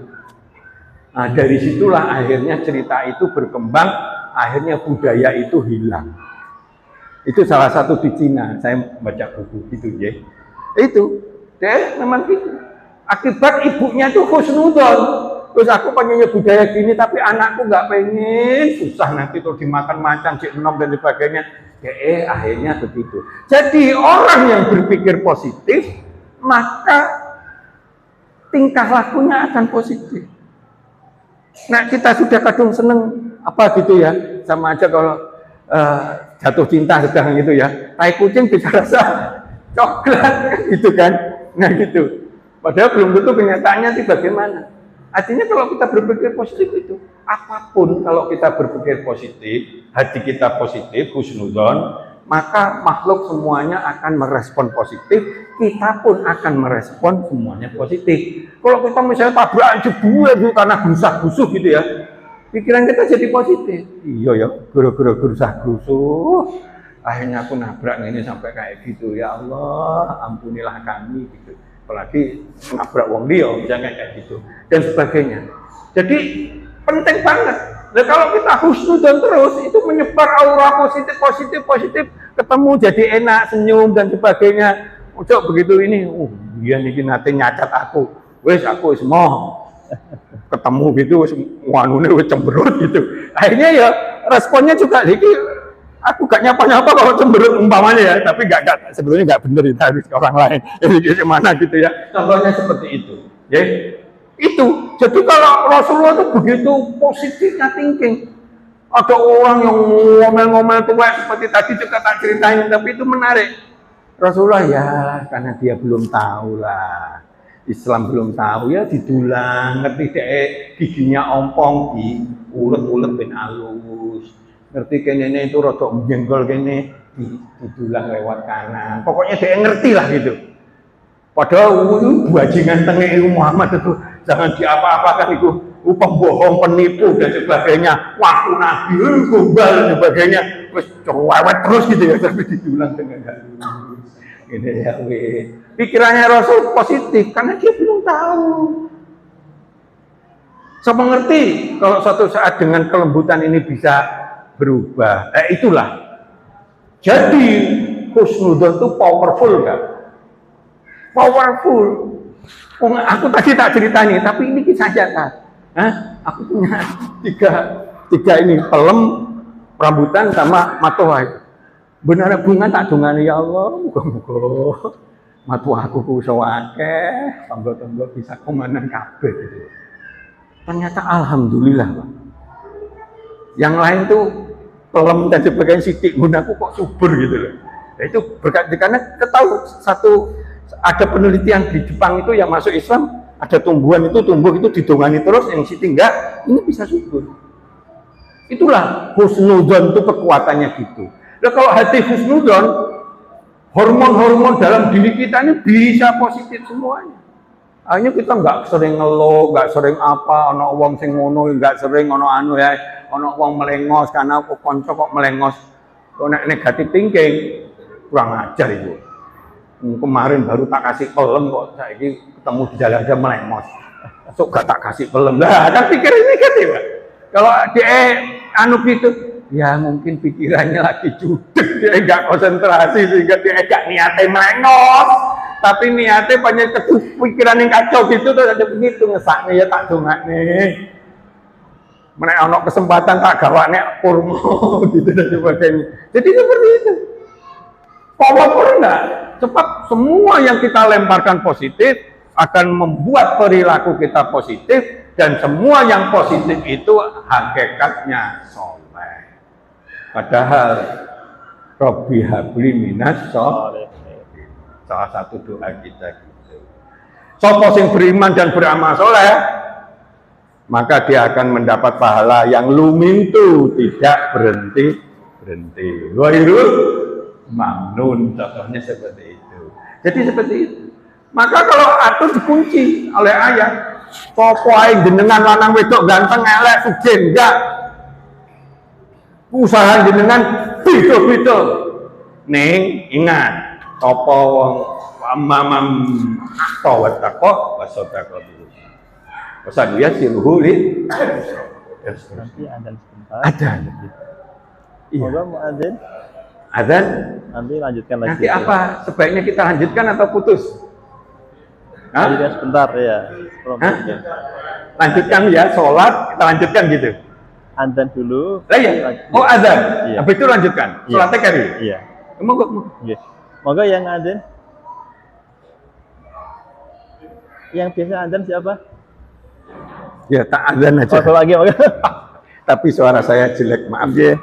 Nah, dari situlah akhirnya cerita itu berkembang, akhirnya budaya itu hilang. Itu salah satu di Cina. Saya baca buku gitu ya. Itu deh memang gitu. Akibat ibunya tuh husnudzon. Terus aku pengennya budaya gini, tapi anakku nggak pengen, susah nanti tuh dimakan macan, enom dan sebagainya. Akhirnya begitu. Jadi orang yang berpikir positif, maka tingkah lakunya akan positif. Nah kita sudah kadung seneng apa gitu ya, sama aja kalau jatuh cinta sedang gitu ya. Tai kucing bisa rasa coklat gitu kan, nah gitu. Padahal belum tentu kenyataannya itu bagaimana. Artinya kalau kita berpikir positif itu, apapun kalau kita berpikir positif, hati kita positif, husnudzon, maka makhluk semuanya akan merespon positif, kita pun akan merespon semuanya positif. Kalau kita misalnya tabrakan jebuah itu karena gusah-gusuh gitu ya, pikiran kita jadi positif. Iya ya, gara-gara gusah-gusuh, akhirnya aku nabrak ini sampai kayak gitu. Ya Allah, ampunilah kami gitu. Apalagi nabrak wong dia, misalnya kayak gitu dan sebagainya. Jadi penting banget. Nah, kalau kita husnudzon terus itu menyebar aura positif, ketemu jadi enak, senyum dan sebagainya. Udah begitu ini, dia nih nanti nyacat aku, wes aku semua ketemu gitu, wanune wes cemberut gitu. Akhirnya ya responnya juga dikit. Aku gak nyapa-nyapa kalau cemberut umpamanya ya, tapi gak sebetulnya gak bener itu harus ke orang lain. Jadi mana gitu ya. Contohnya seperti itu. Ya. Itu. Jadi kalau Rasulullah itu begitu positifnya thinking. Ada orang yang ngomel-ngomel tua seperti tadi juga tak ceritain, tapi itu menarik. Rasulullah ya, karena dia belum tahu lah. Islam belum tahu ya didulang, ngerti deh giginya ompong di ulet-ulet ben alus. Ngerti kene itu rodok menjenggol kene didulang lewat kanan. Pokoknya dia ngerti lah gitu. Padahal bajingan tengah Muhammad itu jangan diapa-apakan itu pembohong, penipu dan sebagainya. Waktu Nabi gombal dan sebagainya. wis cerewet terus gitu ya, tapi diulang dengan halus. Ini ya, pikirannya Rasul positif karena dia belum tahu. Saya mengerti kalau suatu saat dengan kelembutan ini bisa berubah. Itulah. Jadi husnudzon itu powerful kan? Powerful. Oh, aku tadi tak cerita nih, tapi ini kisah nyata. Aku punya tiga ini pelem, rambutan sama matoa. Benar bunga tak dungane ya Allah, muga-muga matoa aku ku iso akeh, tangga-tangga bisa komanan kabeh gitu. Ternyata alhamdulillah, Pak. Yang lain tuh pelem dan sebagainya sidik gunaku kok subur gitu loh. Nah, itu berkat karena ketahui ada penelitian di Jepang itu yang masuk Islam, ada tumbuhan itu tumbuh itu didongani terus, yang sidik enggak, ini bisa subur. Itulah husnudzon itu kekuatannya gitu. Nah, kalau hati husnudzon, hormon-hormon dalam diri kita ini bisa positif semuanya. Akhirnya kita nggak sering ngeluh, nggak sering apa, ono wong sing ngono, nggak sering ono anu ya, ono wong melengos karena kok konco kok melengos. Kok negatif thinking, kurang ajar itu. Kemarin baru tak kasih pelem kok saiki ketemu di jalan aja melengos. Sok gak tak kasih pelem. Lah, kan pikir ini kan ya. Kalau dia anu gitu, ya mungkin pikirannya lagi judek, dia nggak konsentrasi sehingga dia nggak niatnya melengos. Tapi niatnya banyak pikiran yang kacau gitu, tuh ada begitu ngesaknya ya tak dongaknya. Mereka ono kesempatan tak gawaknya kurma gitu dan sebagainya. Jadi seperti itu. Powerful enggak? Cepat semua yang kita lemparkan positif akan membuat perilaku kita positif dan semua yang positif itu hakikatnya soleh. Padahal Robbi habli minas soleh. Salah satu doa kita gitu. Sopo sing beriman dan beramal soleh, maka dia akan mendapat pahala yang lumintu, tidak berhenti. Wairul mamnun, contohnya seperti itu. Jadi seperti itu. Maka kalau atur dikunci oleh ayat, sopo aing jenengan lanang wedok ganteng elek sugih enggak. Usaha jenengan beda-beda. Ning ingat apa wong mamam tawat takwa wasodaqah dulu. Pesan dia siluhu li. Nanti adzan sebentar. Adzan. Iya. Mau adzan? Adzan? Nanti lanjutkan lagi. Nanti apa? Sebaiknya kita lanjutkan atau putus? Lanjutkan sebentar ya. Lanjutkan ya, sholat kita lanjutkan gitu. Adzan dulu. Lah iya. Oh adzan. Iya. Habis itu lanjutkan. Sholatnya kali. Iya. Mau. Iya. Moga yang adzan. Yang biasa adzan siapa? Ya tak adzan aja. Oh, lagi moga. Tapi suara saya jelek, maaf ya.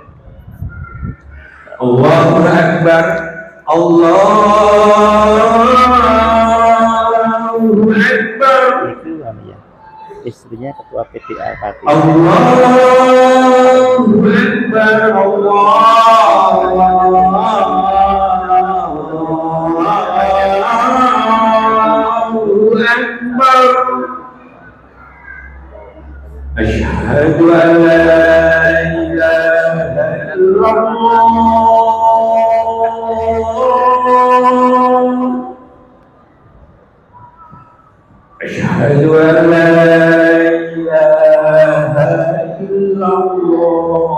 Allahu Akbar. Allahu Akbar. Itu ya. Istrinya ketua PTA Pati. Allahu Akbar. Allahu Akbar. Asyhadu an la ilaha illallah. Asyhadu an la ilaha illallah.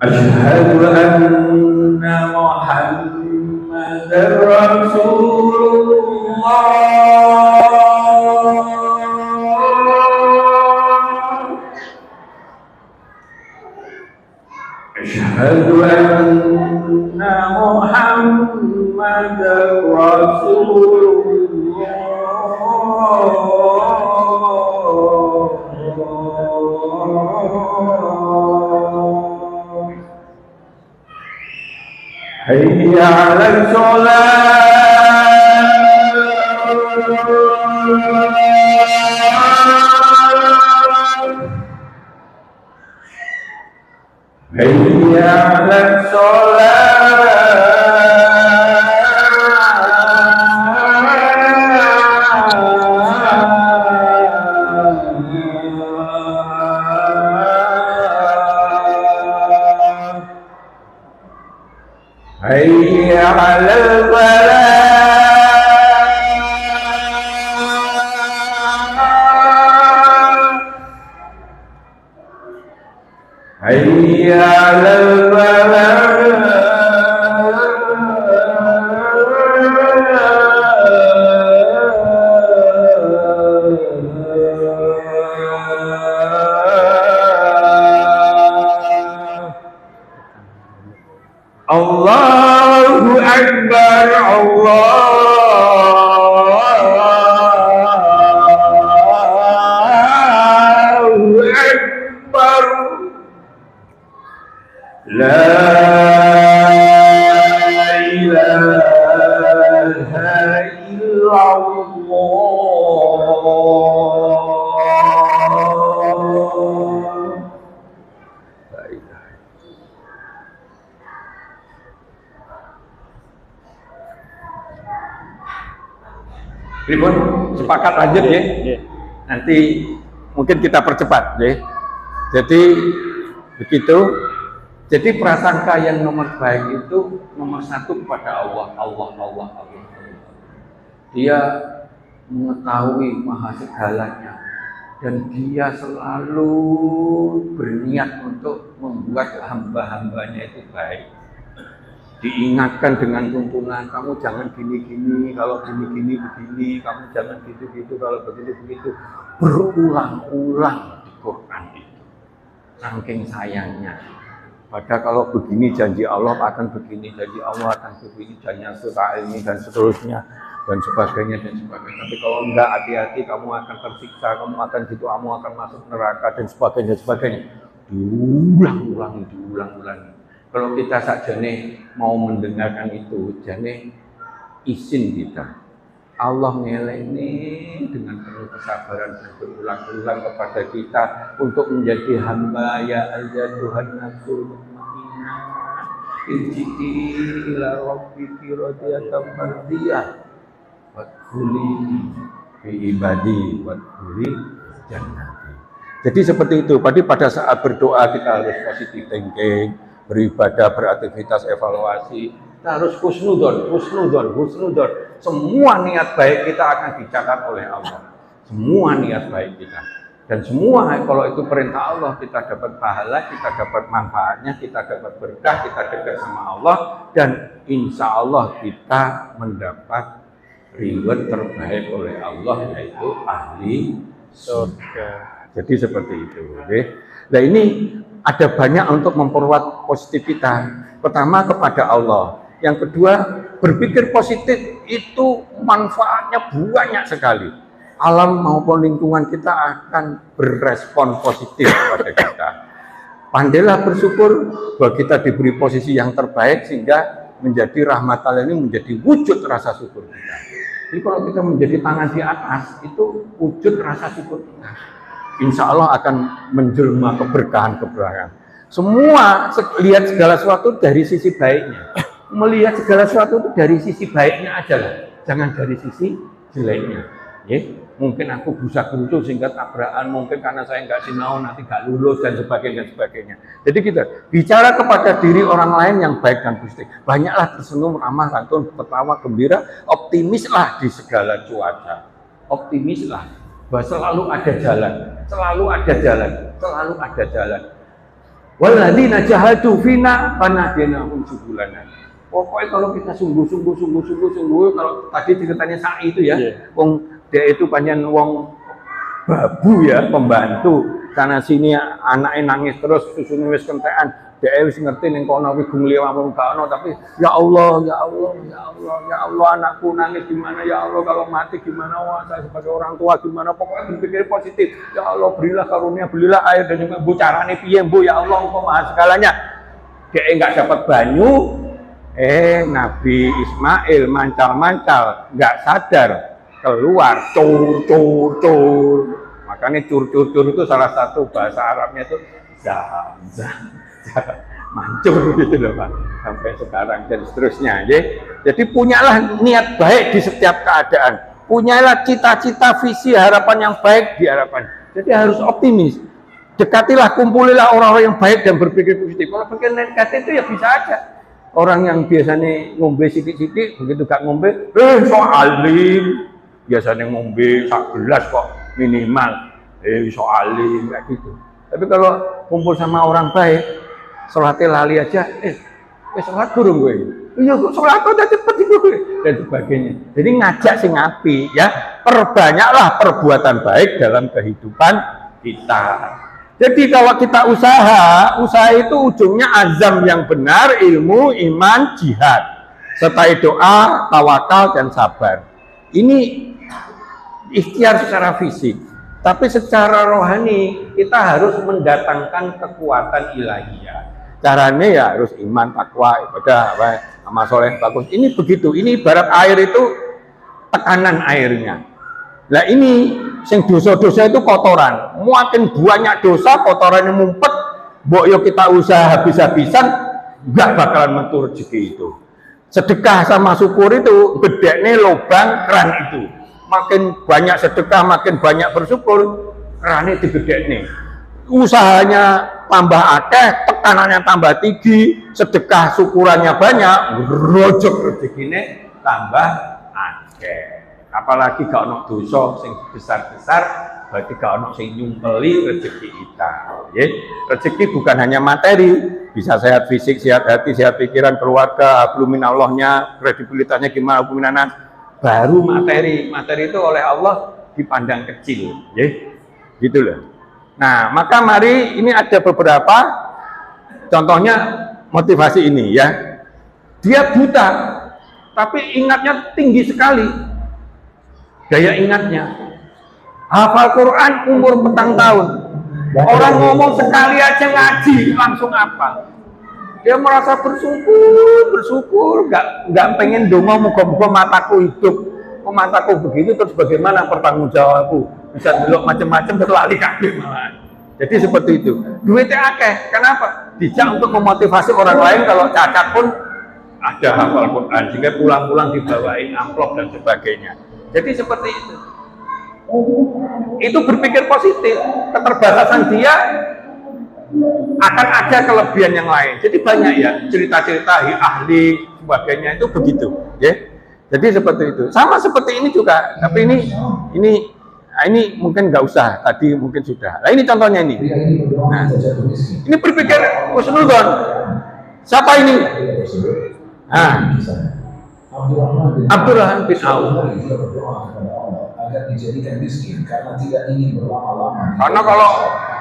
Asyhadu anna Muhammadar Rasulullah. Asyhadu anna Muhammadar Rasulullah. Hayya 'alas shalah. Hayya 'alas shalah. Ribon, sepakat lanjut ya. Iya. Nanti mungkin kita percepat ya. Jadi begitu. Jadi prasangka yang nomor baik itu nomor satu kepada Allah. Dia mengetahui maha segalanya dan dia selalu berniat untuk membuat hamba-hambanya itu baik. Diingatkan dengan tuntunan, kamu jangan gini-gini, kalau gini-gini begini, kamu jangan gitu-gitu, kalau begitu-begitu. Berulang-ulang di Quran itu. Saking sayangnya. Padahal kalau begini janji Allah akan begini, janji Allah akan begini, janji ini dan seterusnya dan sebagainya dan sebagainya. Tapi kalau enggak hati-hati kamu akan tersiksa, kamu akan gitu, kamu akan masuk neraka dan sebagainya dan sebagainya. Diulang-ulang. Kalau kita sakjane mau mendengarkan itu, jane izin kita. Allah ngeleni dengan penuh kesabaran dan berulang-ulang kepada kita untuk menjadi hamba ya Tuhan nafsul mutmainnah irji'i ila rabbiki radiyatan mardiyah wadkhuli fi ibadi wadkhuli jannati. Jadi seperti itu. Pada saat berdoa kita harus positive thinking, beribadah, beraktivitas, evaluasi. Kita harus husnudon. Semua niat baik kita akan dicatat oleh Allah. Semua niat baik kita. Dan semua kalau itu perintah Allah, kita dapat pahala, kita dapat manfaatnya, kita dapat berkah, kita dekat sama Allah. Dan insya Allah kita mendapat reward terbaik oleh Allah, yaitu ahli surga. Jadi seperti itu. Nah ini ada banyak untuk memperkuat positivitas. Pertama kepada Allah. Yang kedua, berpikir positif itu manfaatnya banyak sekali. Alam maupun lingkungan kita akan berrespon positif kepada kita. Pandailah bersyukur bahwa kita diberi posisi yang terbaik sehingga menjadi rahmat Allah ini menjadi wujud rasa syukur kita. Jadi kalau kita menjadi tangan di atas, itu wujud rasa syukur kita. Insya Allah akan menjelma keberkahan. Semua lihat segala sesuatu dari sisi baiknya. Melihat segala sesuatu itu dari sisi baiknya aja lah, jangan dari sisi jeleknya. Ya, mungkin aku busak gerutu sehingga tabrakan, mungkin karena saya nggak sinau nanti nggak lulus dan sebagainya. Jadi kita bicara kepada diri orang lain yang baik dan positif. Banyaklah tersenyum, ramah, santun, tertawa, gembira, optimislah di segala cuaca. Optimislah bahwa selalu ada jalan. Walladzina jahadu fina fanahdinahum subulana. Pokoknya kalau kita sungguh, kalau tadi ceritanya Sa'i itu ya, wong dia itu panjang wong babu ya, pembantu. Sana sini anaknya nangis terus, susunya wis kentekan. Dia wis ngerti ning kono kuwi gumule wamun gak ono, tapi ya Allah, anakku nangis gimana ya Allah, kalau mati gimana, wah saya sebagai orang tua gimana, pokoknya berpikir positif. Ya Allah, berilah karunia, berilah air dan juga bu carane piye bu, ya Allah engkau maha segalanya. Dia enggak dapat banyu, Nabi Ismail mancal-mancal, nggak sadar keluar cur. Makanya cur itu salah satu bahasa Arabnya itu mancur gitu loh Pak, sampai sekarang dan seterusnya. Jadi punyalah niat baik di setiap keadaan, punyalah cita-cita, visi, harapan yang baik di harapan. Jadi harus optimis. Dekatilah, kumpulilah orang-orang yang baik dan berpikir positif. Kalau berpikir negatif itu ya bisa aja. Orang yang biasanya ngombe sidik-sidik, begitu gak ngombe, so alim. Biasanya ngombe sak gelas kok minimal, so alim, kayak gitu. Tapi kalau kumpul sama orang baik, sholatnya lali aja, sholat durung gue. Iya, sholat udah cepet itu dan sebagainya. Jadi ngajak sing api, ya, perbanyaklah perbuatan baik dalam kehidupan kita. Jadi kalau kita usaha itu ujungnya azam yang benar, ilmu, iman, jihad, serta doa, tawakal, dan sabar. Ini ikhtiar secara fisik, tapi secara rohani kita harus mendatangkan kekuatan ilahiyah. Caranya ya harus iman, takwa, ibadah, amal soleh bagus. Ini begitu. Ini ibarat air itu tekanan airnya. Nah ini sing dosa-dosa itu kotoran. Makin banyak dosa, kotorannya ngumpet, mbok yo kita usaha habis-habisan, nggak bakalan metu rezeki itu. Sedekah sama syukur itu gedekne lubang keran itu. Makin banyak sedekah, makin banyak bersyukur, kerane digedekne. Usahanya tambah akeh, tekanannya tambah tinggi, sedekah syukurannya banyak, rojok rezekine tambah akeh. Apalagi gak ono dosa sing besar-besar, berarti gak ono sing nyumpeli rezeki kita. Ya, rezeki bukan hanya materi, bisa sehat fisik, sehat hati, sehat pikiran, keluarga, hablum minallahnya, kredibilitasnya gimana, hukuminanas, baru materi. Materi itu oleh Allah dipandang kecil, ya, gitu loh. Nah, maka mari ini ada beberapa contohnya motivasi ini ya. Dia buta, tapi ingatnya tinggi sekali. Daya ingatnya, hafal Quran umur petang tahun. Orang ngomong sekali aja ngaji langsung apa? Dia merasa bersyukur, nggak pengen dongo muga-muga mataku hidup. Oh, mataku begitu terus bagaimana pertanggungjawabku? Bisa belok macam-macam terlali kabeh malah. Jadi seperti itu. Duitnya akeh. Kenapa? Dijak untuk memotivasi orang lain kalau cacat pun ada hafal Quran sehingga pulang-pulang dibawain amplop dan sebagainya. Jadi seperti itu. Itu berpikir positif. Keterbatasan dia akan ada kelebihan yang lain. Jadi banyak ya cerita-cerita ahli sebagainya itu begitu, ya. Jadi seperti itu. Sama seperti ini juga. Tapi ini mungkin nggak usah. Tadi mungkin sudah. Nah ini contohnya ini. Nah, ini berpikir husnudzon. Siapa ini? Nah, Abdurrahman bin Auf. Agar dijadikan miskin karena tidak ingin berlama-lama. Karena kalau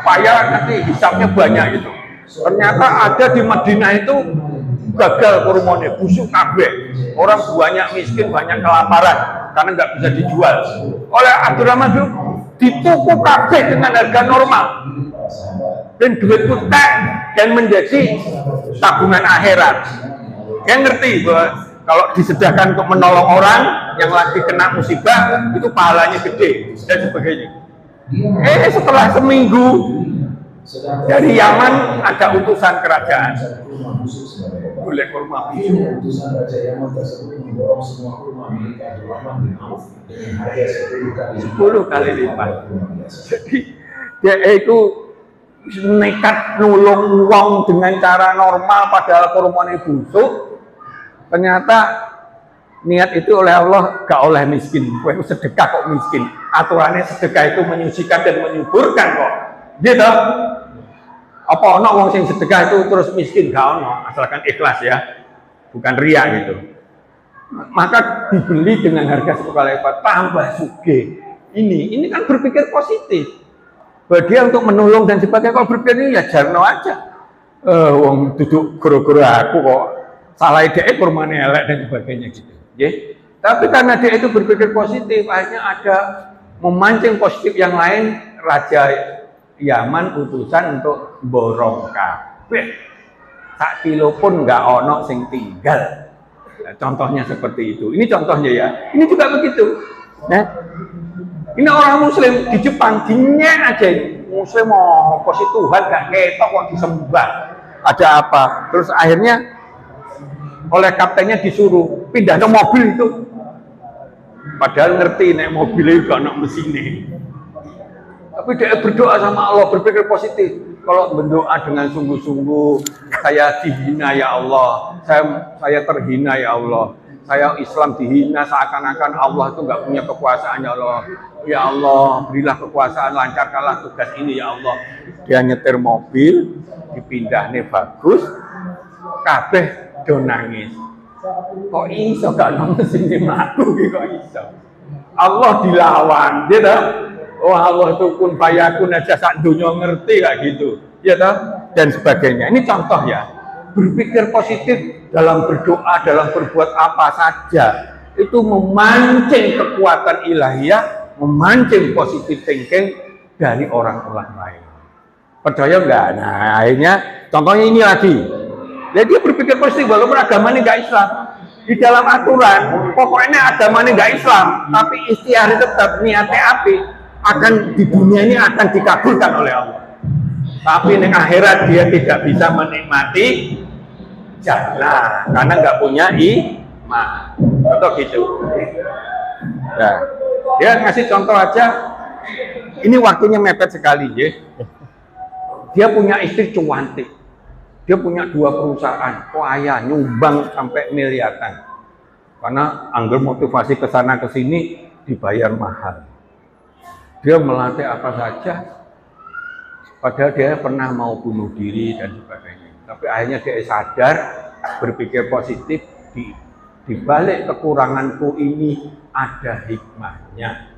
payah nanti hisapnya banyak itu. Ternyata ada di Madinah itu gagal kurmone, busuk kabeh. Orang banyak miskin, banyak kelaparan karena nggak bisa dijual. Oleh Abdurrahman bin dituku kabeh dengan harga normal. Dan duit kutek dan menjadi tabungan akhirat. Yang ngerti bahwa kalau disedekahkan untuk menolong orang yang lagi kena musibah itu pahalanya gede dan sebagainya. Setelah seminggu dari Yaman ada utusan kerajaan. Boleh kurma bisu. Utusan Raja Yaman tersebut memborong semua kurma milik Abdurrahman bin Auf dengan harga 10 kali lipat. Jadi dia itu nekat nulung uang dengan cara normal padahal kurmanya busuk. Ternyata niat itu oleh Allah gak oleh miskin. Kowe sedekah kok miskin. Aturannya sedekah itu menyucikan dan menyuburkan kok. Gitu. Apa ono wong sing sedekah itu terus miskin? Gak ono, asalkan ikhlas ya. Bukan riya gitu. Maka dibeli dengan harga 10 kali lipat tambah sugih. Ini kan berpikir positif. Bahwa dia untuk menolong dan sebagainya. Kalau berpikir ini ya jarno aja. Wong duduk goro-goro aku kok. Salah ide kurmane elek dan sebagainya gitu. Ya. Tapi karena dia itu berpikir positif, akhirnya ada memancing positif yang lain. Raja Yaman utusan untuk borong kabeh. Sak kilo pun nggak ono sing tinggal. Nah, contohnya seperti itu. Ini contohnya ya. Ini juga begitu. Nah, ini orang Muslim di Jepang dinyek aja. Muslim mau posisi Tuhan gak ketok kok disembah. Ada apa? Terus akhirnya oleh kaptennya disuruh pindah ke mobil itu. Padahal ngerti nek mobilnya juga ada mesinnya. Tapi dia berdoa sama Allah, berpikir positif. Kalau berdoa dengan sungguh-sungguh, saya dihina ya Allah, saya terhina ya Allah, saya Islam dihina seakan-akan Allah itu nggak punya kekuasaan ya Allah. Ya Allah, berilah kekuasaan, lancarkanlah tugas ini ya Allah. Dia nyetir mobil, dipindahnya bagus, kabeh do nangis. Kok iso gak ono mesin mlaku iki kok iso. Allah dilawan, ya toh? Oh Allah itu kun fayakun aja sak donya ngerti gak gitu. Ya toh? Dan sebagainya. Ini contoh ya. Berpikir positif dalam berdoa, dalam berbuat apa saja. Itu memancing kekuatan ilahiyah, memancing positive thinking dari orang-orang lain. Percaya enggak? Nah, akhirnya contohnya ini lagi. Jadi dia berpikir positif walaupun agamanya nggak Islam. di dalam aturan, pokoknya agamanya nggak Islam, tapi istiari tetap niatnya api, akan di dunia ini akan dikabulkan oleh Allah. Tapi di akhirat dia tidak bisa menikmati jannah karena nggak punya iman. Contoh gitu. Ya, dia ngasih contoh aja. Ini waktunya mepet sekali, ya. Dia punya istri cuantik. Dia punya 2 perusahaan, kaya, nyumbang sampai miliaran. Karena anggar motivasi ke sana ke sini dibayar mahal. Dia melatih apa saja, padahal dia pernah mau bunuh diri dan sebagainya. Tapi akhirnya dia sadar, berpikir positif, di balik kekuranganku ini ada hikmahnya.